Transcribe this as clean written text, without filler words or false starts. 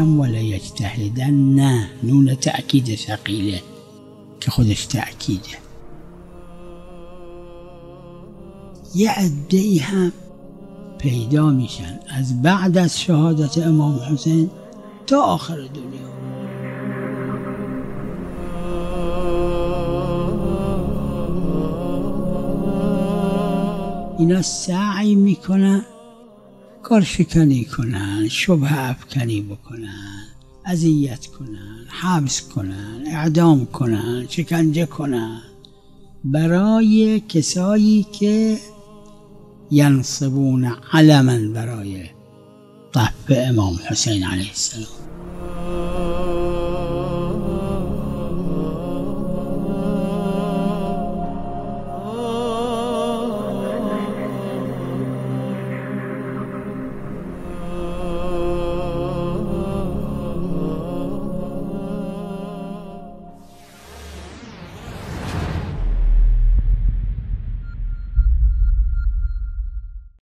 گفتم ولا یجتهدن، نه، نون تأکید ثقیله که خودش تأکیده. یه عده‌ای هم پیدا میشن از بعد از شهادت امام حسین تا آخر دنیا. اینا سعی میکنن کارشکنی کنن، شبه افکنی بکنن، اذیت کنن، حبس کنن، اعدام کنن، شکنجه کنن، برای کسایی که ینصبون علما برای ضعف امام حسین علیه السلام.